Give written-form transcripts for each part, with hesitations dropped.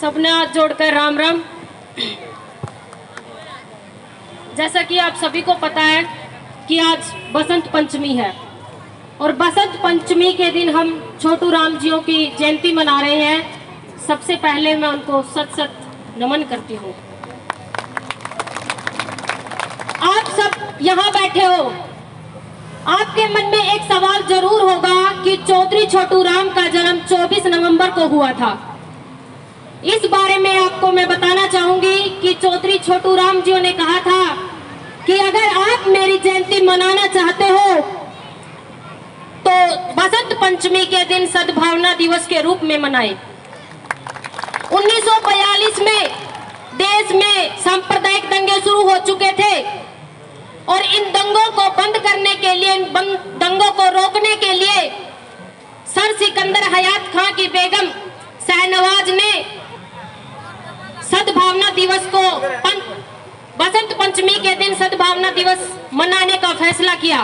सबने हाथ जोड़कर राम राम। जैसा कि आप सभी को पता है कि आज बसंत पंचमी है और बसंत पंचमी के दिन हम छोटू राम जियों की जयंती मना रहे हैं। सबसे पहले मैं उनको सत सत नमन करती हूँ। आप सब यहाँ बैठे हो, आपके मन में एक सवाल जरूर होगा कि चौधरी छोटू राम का जन्म 24 नवंबर को हुआ था। इस बारे में आपको मैं बताना चाहूंगी कि चौधरी छोटू राम जी ने कहा था कि अगर आप मेरी जयंती मनाना चाहते हो तो बसंत पंचमी के दिन सद्भावना दिवस के रूप में मनाएं। 1942 में देश में सांप्रदायिक दंगे शुरू हो चुके थे और इन दंगों को बंद करने के लिए, इन दंगों को रोकने के लिए सर सिकंदर हयात खां की बेगम शाहनवाज ने सद्भावना दिवस को बसंत पंचमी के दिन सद्भावना दिवस मनाने का फैसला किया।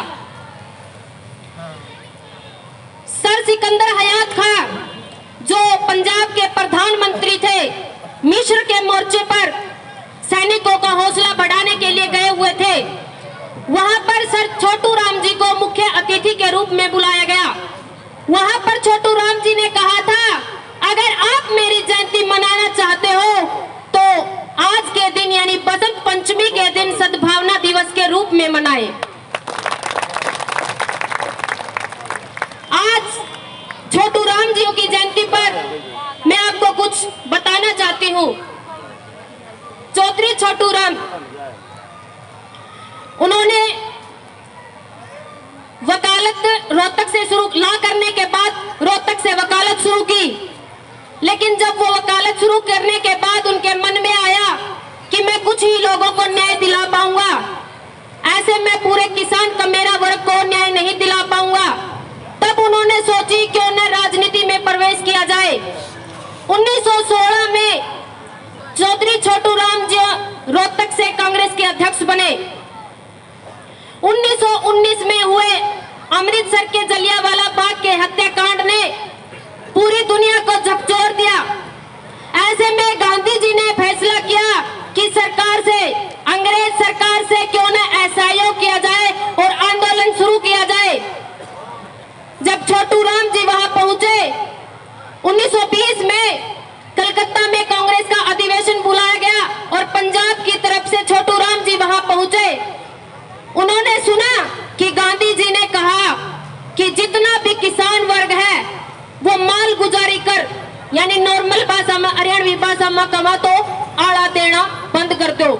सर सिकंदर हयात खां जो पंजाब के प्रधानमंत्री थे, मिस्र के मोर्चे पर सैनिकों का हौसला बढ़ाने के लिए गए हुए थे। वहां पर सर छोटू राम जी को मुख्य अतिथि के रूप में बुलाया गया। वहां पर छोटू राम जी ने कहा था, अगर आप मेरी जयंती मनाना चाहते हो तो आज के दिन यानी बसंत पंचमी के दिन सद्भावना दिवस के रूप में मनाएं। आज छोटू राम जी की जयंती पर मैं आपको कुछ बताना चाहती हूँ। चौधरी छोटू राम, उन्होंने वकालत रोहतक से शुरू ला करने के बाद रोहतक से वकालत शुरू की, लेकिन जब वो वकालत शुरू करने के बाद उनके मन में आया कि मैं कुछ ही लोगों को न्याय दिला पाऊंगा, ऐसे मैं पूरे किसान का मेरा वर्ग को न्याय नहीं दिला पाऊंगा। तब उन्होंने सोची क्यों न राजनीति में प्रवेश किया जाए। 1916 में चौधरी छोटू राम जी रोहतक से कांग्रेस के अध्यक्ष बने। 1919 में हुए अमृतसर के जलियांवाला बाग के हत्याकांड ने पूरी दुनिया को झकझोर दिया। ऐसे में गांधी जी ने फैसला किया कि सरकार से, अंग्रेज सरकार से क्यों न असहयोग किया जाए और आंदोलन शुरू किया जाए। जब छोटू राम जी वहां पहुंचे, 1920 में कलकत्ता में कांग्रेस का अधिवेशन बुलाया गया और पंजाब की तरफ से छोटू राम जी वहां पहुंचे। उन्होंने सुना कि गांधी जी ने कहा कि जितना भी किसान वर्ग है वो माल गुजारी कर, यानी नॉर्मल भाषा में, हरियाणवी भाषा में कमा तो आड़ा देना बंद कर दो।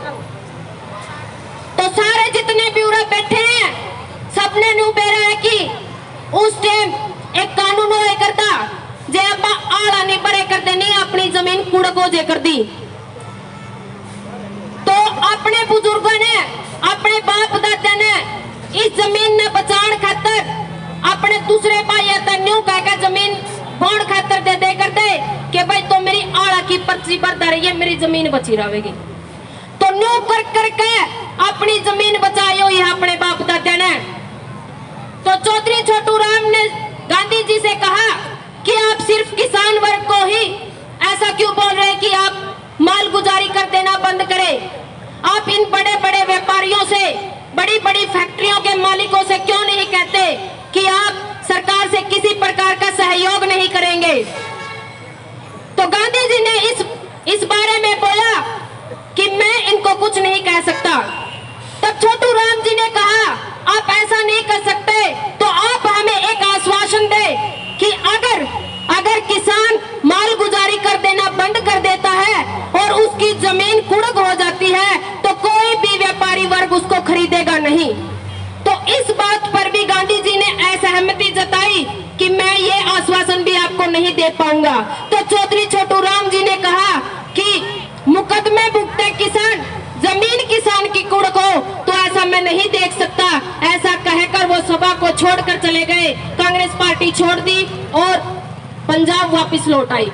तो सारे जितने भी उरा बैठे हैं सबने न्यू बेरा है कि उस टाइम एक कानून हुआ करता जे अपा आड़ा नहीं भरे कर देनी, अपनी जमीन कुड़को जे कर दी। तो अपने बुजुर्गों ने, अपने बाप दादा ने इस जमीन ने बचाने खातर अपने दूसरे भाई न्यू कहकर जमीन बौण खातर दे कर दे कि भाई तो मेरी आड़ा की पर्ची भरता रही है, मेरी जमीन बची रहेगी। तो न्यू कर करके अपनी जमीन बचाई हुई है अपने बाप दादा ने। तो चौधरी छोटू राम ने गांधी जी से कहा कि आप सिर्फ किसान वर्ग को ही ऐसा क्यों बोल रहे हैं कि आप माल गुजारी कर देना बंद करें। आप इन बड़े बड़े व्यापारियों से, बड़ी बड़ी फैक्ट्रियों के मालिकों से क्यों नहीं कहते कि आप सरकार से किसी प्रकार का सहयोग नहीं करेंगे। तो गांधी जी ने इस बारे में बोला कि मैं इनको कुछ नहीं कह सकता। तब छोटू राम जी ने कहा, आप ऐसा नहीं कर सकते तो आप हमें एक आश्वासन दे कि अगर किसान माल गुजारी कर देना बंद कर देता है और उसकी जमीन कुड़क हो जाती है तो कोई भी व्यापारी वर्ग उसको खरीदेगा नहीं। तो इस बात पर भी गांधी जी ने असहमति जताई कि मैं ये आश्वासन भी आपको नहीं दे पाऊंगा। तो चौधरी छोटू राम जी ने कहा कि मुकदमे भुगते किसान, जमीन किसान की कुड़क हो तो ऐसा मैं नहीं देख सकता। ऐसा कहकर वो सभा को छोड़कर चले गए। कांग्रेस पार्टी छोड़ दी और पंजाब वापस लौट आई।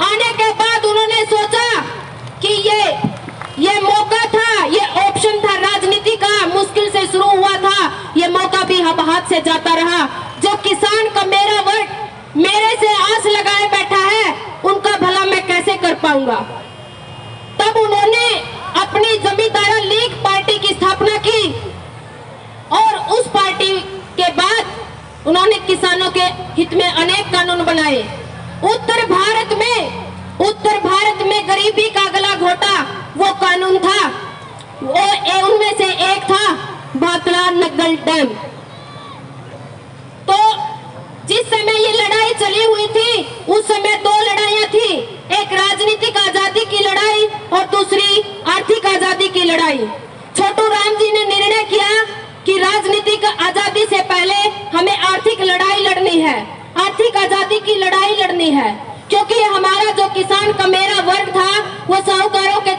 आने के बाद उन्होंने सोचा कि ये मौका था, ये ऑप्शन था राजनीति का, मुश्किल से शुरू हुआ था, ये मौका भी अब हाथ से जाता रहा। जो किसान का मेरा वर्ग मेरे से आस लगाए बैठा है उनका भला मैं कैसे कर पाऊंगा। किसानों के हित में अनेक कानून बनाए। उत्तर भारत में गरीबी का गला घोटा वो कानून था, उनमें से एक था भाखड़ा नग्गल डैम। तो जिस समय ये लड़ाई चली हुई थी उस समय दो लड़ाइयां थी, एक राजनीतिक आजादी की लड़ाई और दूसरी आर्थिक आजादी की लड़ाई। छोटू राम जी ने निर्णय किया कि राजनीतिक आजादी से पहले हमें आर्थिक लड़ाई लड़नी है, आर्थिक आजादी की लड़ाई लड़नी है, क्योंकि हमारा जो किसान का मेरा वर्ग था वो साहूकारों के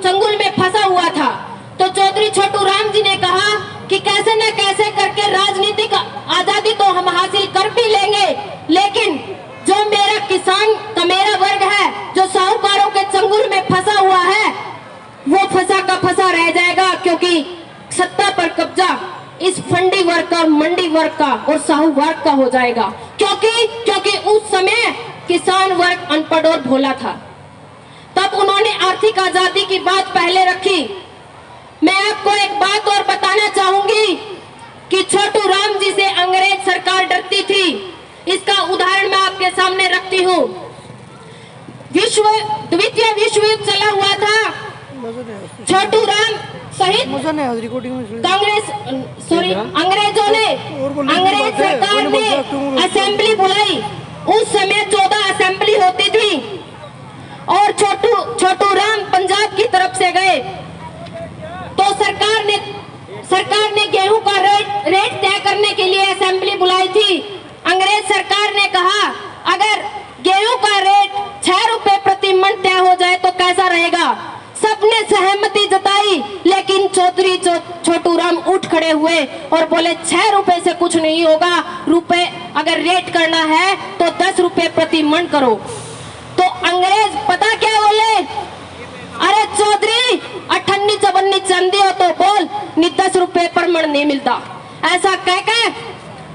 चंगुल में फंसा हुआ था। तो चौधरी छोटू राम जी ने कहा कि कैसे न कैसे करके राजनीतिक आजादी तो हम हासिल कर भी लेंगे, लेकिन जो मेरा किसान का मेरा वर्ग है जो साहूकारों के चंगुल में फंसा हुआ है वो फंसा का फंसा रह जाएगा, क्योंकि सत्ता पर कब्जा इस फंडी वर्ग का, मंडी वर्ग का और साहू वर्ग का हो जाएगा, क्योंकि उस समय किसान वर्ग अनपढ़ और भोला था। तब उन्होंने आर्थिक आजादी की बात पहले रखी। मैं आपको एक बात और बताना चाहूंगी कि छोटू राम जी से अंग्रेज सरकार डरती थी। इसका उदाहरण मैं आपके सामने रखती हूँ। द्वितीय विश्व युद्ध चला हुआ था, छोटू राम सहित अंग्रेज सरकार ने असेंबली बुलाई। उस समय 14 असेंबली होती थी और छोटू राम पंजाब की तरफ से गए। तो सरकार ने गेहूं का रेट तय करने के लिए असेंबली बुलाई थी। अंग्रेज सरकार ने कहा अगर गेहूं का रेट 6 रुपए प्रति मन तय हो जाए तो कैसा रहेगा। सबने सहमति जताई, लेकिन चौधरी छोटू राम उठ खड़े हुए और बोले 6 रुपए से कुछ नहीं होगा, रुपए अगर रेट करना है तो 10 रुपए प्रति मन करो। तो अंग्रेज पता क्या बोले, अरे चौधरी 58-54 चांदी हो तो बोल, नहीं 10 रुपए पर मन नहीं मिलता। ऐसा कह के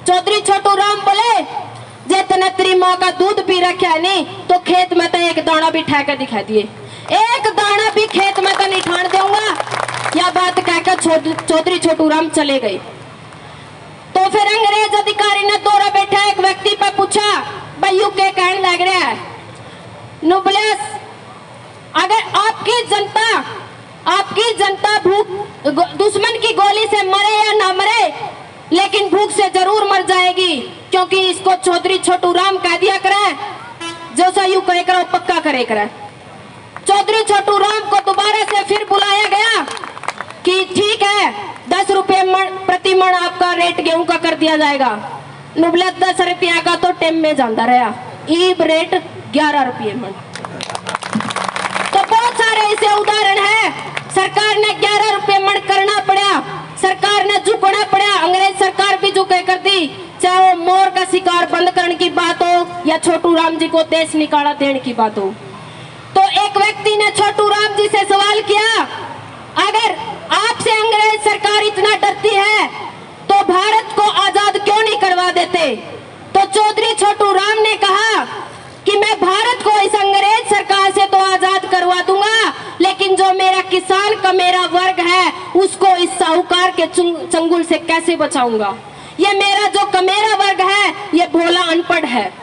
चौधरी छोटू राम बोले जे तने तेरी माँ का दूध पी रखा है नहीं तो खेत में तो एक दाना भी ठहकर दिखा दिए, एक दाना भी खेत में तो नहीं ठान दूंगा। यह बात कहकर चौधरी छोटू राम चले गए। तो फिर अंग्रेज अधिकारी ने दौरा बैठा एक व्यक्ति पर पूछा, भाई यू क्या कहने लग रहा है। नोबलेस, अगर आपकी जनता भूख दुश्मन की गोली से मरे या ना मरे, लेकिन भूख से जरूर मर जाएगी, क्योंकि इसको चौधरी छोटू राम कह दिया करे, जो सा यू कहे करो पक्का करे करे। चौधरी छोटू राम को दोबारा से फिर बुलाया गया कि ठीक है 10 रुपए प्रति मन आपका रेट गेहूं का कर दिया जाएगा। नुबले 10 रुपया का तो टेम में जाता रहा, ईब रेट 11 रुपये मन। तो बहुत सारे ऐसे उदाहरण है, सरकार ने 11 रुपये मन करना पड़ा, सरकार ने झुकना पड़ा, अंग्रेज सरकार भी झुके कर दी, चाहे वो मोर का शिकार बंद करने की बात हो या छोटू राम जी को देश निकाला देने की बात हो। तो एक व्यक्ति ने छोटू राम जी से सवाल किया, अगर आपसे अंग्रेज सरकार इतना डरती है तो भारत को आजाद क्यों नहीं करवा देते। तो चौधरी छोटू राम ने कहा कि मैं भारत को इस अंग्रेज सरकार से तो आजाद करवा दूंगा, लेकिन जो मेरा किसान का मेरा वर्ग है उसको इस साहूकार के चंगुल से कैसे बचाऊंगा। ये मेरा वर्ग है ये भोला अनपढ़ है।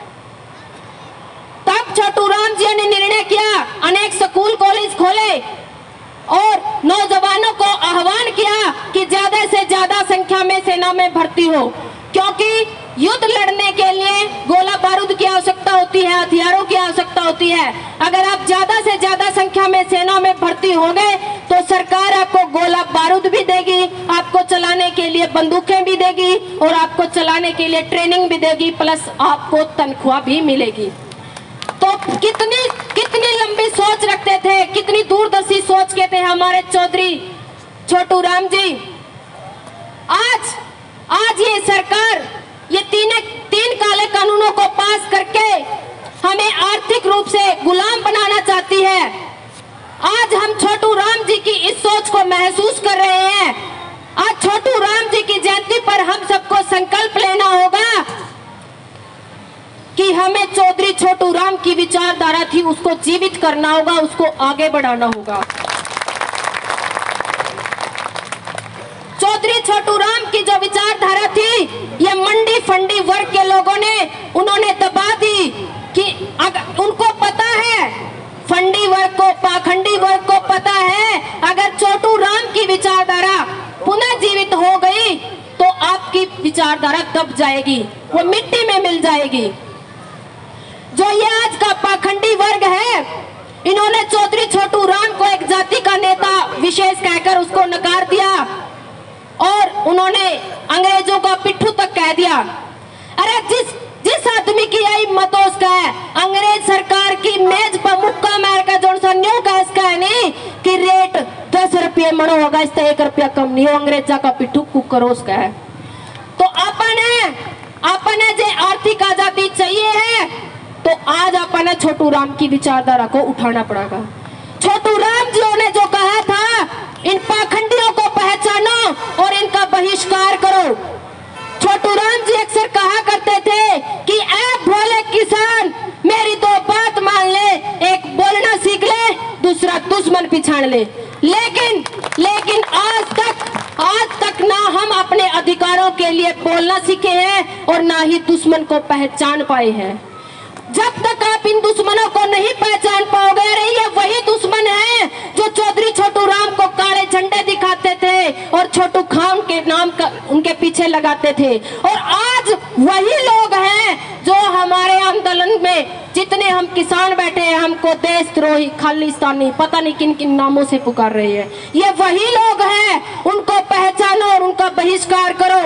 तब छोटू राम जी ने निर्णय किया, अनेक स्कूल कॉलेज खोले और नौजवानों को आह्वान किया कि ज्यादा से ज्यादा संख्या में सेना में भर्ती हो, क्योंकि युद्ध लड़ने के लिए गोला बारूद की आवश्यकता होती है, हथियारों की आवश्यकता होती है। अगर आप ज्यादा से ज्यादा संख्या में सेना में भर्ती होंगे तो सरकार आपको गोला बारूद भी देगी, आपको चलाने के लिए बंदूकें भी देगी और आपको चलाने के लिए ट्रेनिंग भी देगी, प्लस आपको तनख्वाह भी मिलेगी। तो कितनी लंबी सोच रखते थे, कितनी दूरदर्शी सोच के थे हमारे चौधरी छोटू राम जी। आज ये सरकार ये तीन काले कानूनों को पास करके हमें आर्थिक रूप से गुलाम बनाना चाहती है। आज हम छोटू राम जी की इस सोच को महसूस कर रहे हैं। आज छोटू राम जी की जयंती पर हम सबको संकल्प लेना होगा कि हमें चौधरी छोटू राम की विचारधारा थी उसको जीवित करना होगा, उसको आगे बढ़ाना होगा। चौधरी छोटू राम की जो विचारधारा थी ये मंडी पाखंडी वर्ग के लोगों ने उन्होंने दबा दी कि उनको पता है, पाखंडी वर्ग को पता है, अगर छोटू राम की विचारधारा पुनः जीवित हो गई तो आपकी विचारधारा दब जाएगी, वो मिट्टी में मिल जाएगी। जो ये आज का पाखंडी वर्ग है, इन्होंने चौधरी छोटू राम को एक जाति का नेता विशेष कहकर उसको नकार दिया और उन्होंने अंग्रेजों का पिट्ठू तक कह दिया। अरे जिस आदमी की यही मतों का है, अंग्रेज सरकार की मेज पर मुक्का मार का जो न्यू का इसका है नहीं कि रेट 10 रुपये मनो होगा, इससे 1 रुपया कम नहीं हो, अंग्रेजा का पिट्ठू कुकरो उसका है। तो अपने जो आर्थिक आजादी चाहिए है तो आज अपने छोटू राम की विचारधारा को उठाना पड़ेगा। छोटू राम जी ने जो कहा था, इन पाखंडियों को पहचानो और इनका बहिष्कार करो। छोटू राम जी अक्सर कहा करते थे कि ऐ भोले किसान मेरी दो बात मान ले, एक बोलना सीख ले, दूसरा दुश्मन पिछाड़ ले। लेकिन आज तक ना हम अपने अधिकारों के लिए बोलना सीखे हैं और ना ही दुश्मन को पहचान पाए हैं। जब तक आप इन दुश्मनों को नहीं पहचान पाओगे, अरे ये वही दुश्मन है जो चौधरी छोटू राम को काले झंडे दिखाते थे और छोटू खान के नाम का उनके पीछे लगाते थे, और आज वही लोग हैं जो हमारे आंदोलन में जितने हम किसान बैठे हैं हमको देशद्रोही, खालिस्तानी, पता नहीं किन किन नामों से पुकार रहे हैं। ये वही लोग हैं, उनको पहचानो और उनका बहिष्कार करो।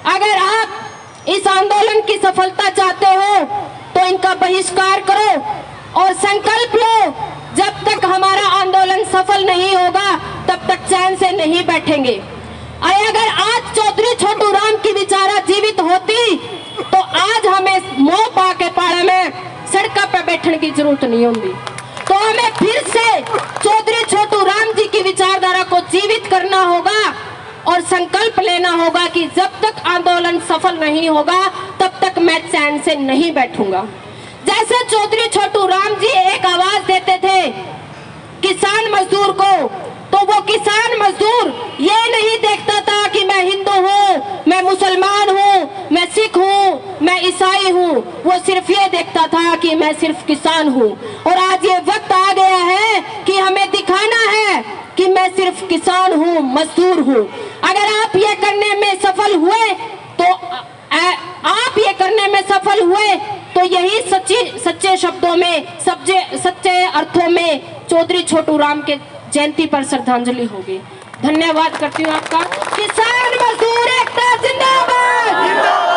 अगर आप इस आंदोलन की सफलता चाहते हो तो इनका बहिष्कार करो और संकल्प लो, जब तक हमारा आंदोलन सफल नहीं होगा तब तक चैन से नहीं बैठेंगे। अगर आज चौधरी छोटू राम की विचारा जीवित होती तो आज हमें मोह पा के पाड़े में सड़क पे बैठने की जरूरत नहीं होती। तो हमें फिर से चौधरी छोटू राम जी की विचारधारा को जीवित करना होगा और संकल्प लेना होगा कि जब तक आंदोलन सफल नहीं होगा तब तक मैं चैन से नहीं बैठूंगा। जैसे चौधरी छोटू राम जी एक आवाज देते थे किसान मजदूर को, तो वो किसान मजदूर ये नहीं देखता था कि मैं हिंदू हूँ, मैं मुसलमान हूँ, मैं सिख हूँ, मैं ईसाई हूँ, वो सिर्फ ये देखता था कि मैं सिर्फ किसान हूँ। और आज ये वक्त आ गया है कि हमें दिखाना है कि मैं सिर्फ किसान हूँ, मजदूर हूँ। अगर आप ये करने में सफल हुए तो यही सच्चे शब्दों में, सच्चे अर्थों में चौधरी छोटू राम के जयंती पर श्रद्धांजलि होगी। धन्यवाद करती हूँ आपका। किसान मजदूर एकता जिंदाबाद।